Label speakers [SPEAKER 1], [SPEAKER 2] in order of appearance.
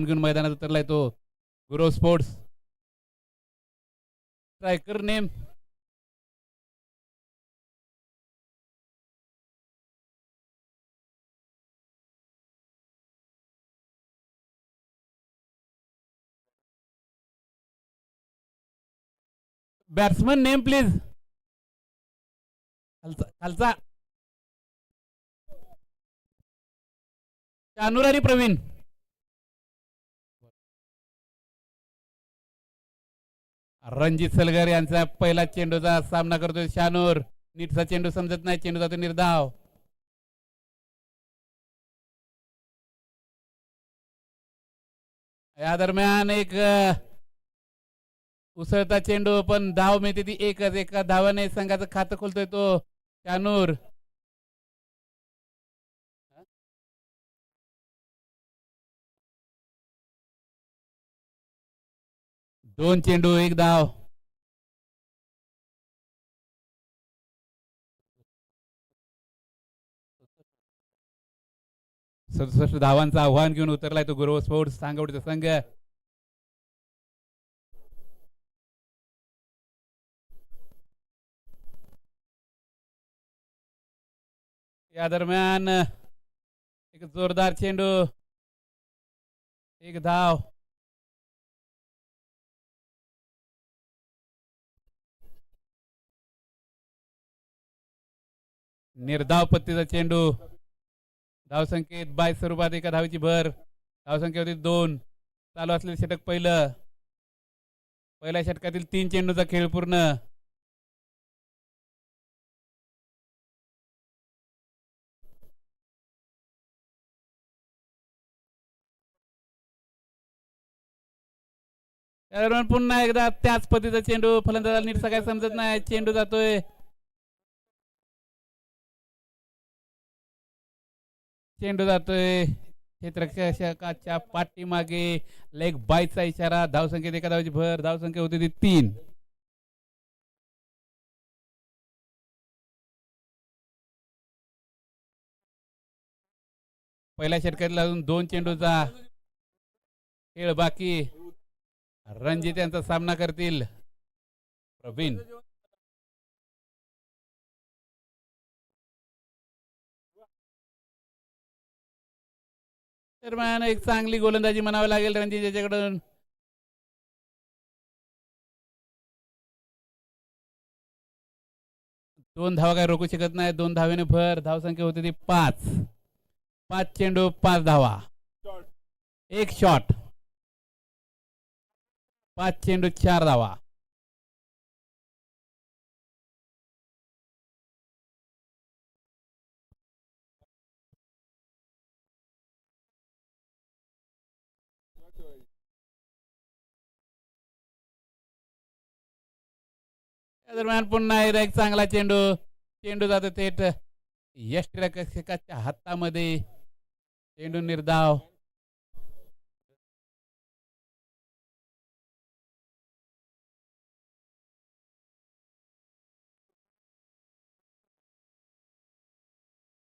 [SPEAKER 1] घेऊन मैदानात उतरलाय तो Gurav sports. Striker name batsman name please. खालचा शानूर आणि प्रवीण. रणजित सलगर यांचा पहिला चेंडूचा सामना करतोय शानूर. नीटचा चेंडू समजत नाही, चेंडू जातो निर्धाव. या दरम्यान एक उसळता चेंडू, पण धाव मिळते ती एकच. एका धावाने संघाचं खातं खोलतोय तो शानूर. दोन चेंडू एक धाव. 67 धावांचं आव्हान घेऊन उतरलाय तो गुरव स्पोर्ट्स सांगवडीचा संघ. या दरम्यान एक जोरदार चेंडू, एक धाव. निर्धाव पत्तीचा चेंडू. धावसंख्येत 22 स्वरूपात एका धावेची भर. धावसंख्या होती 2. चालू असलेले षटक पहिलं. पहिल्या षटकातील 3 चेंडूचा खेळ पूर्ण. दरम्यान पुन्हा एकदा त्याच पद्धतीचा चेंडू. फलंदाजाला नीट सगळ्या समजत नाही, चेंडू जातोय. चेंडू जातोय क्षेत्ररक्षकाच्या पाठीमागे. लेग बायचा इशारा. धावसंख्येत एका धावाची भर. धावसंख्या होती ती 3. पहिल्या षटकातील अजून 2 चेंडूचा खेळ बाकी. रणजित यांचा सामना करतील प्रवीण. दरम्यान एक चांगली गोलंदाजी म्हणावी लागेल रणजित याच्याकडून. दोन धावा काय रोखू शकत नाही. 2 धावेने भर. धावसंख्या होती ती 5. 5 चेंडू 5 धावा. एक शॉट. 5 चेंडू 4 धावा. दरम्यान पुन्हा एकदा एक चांगला चेंडू. चेंडू जातो थेट यष्टिरक्षकाच्या हातामध्ये. चेंडू निर्धाव.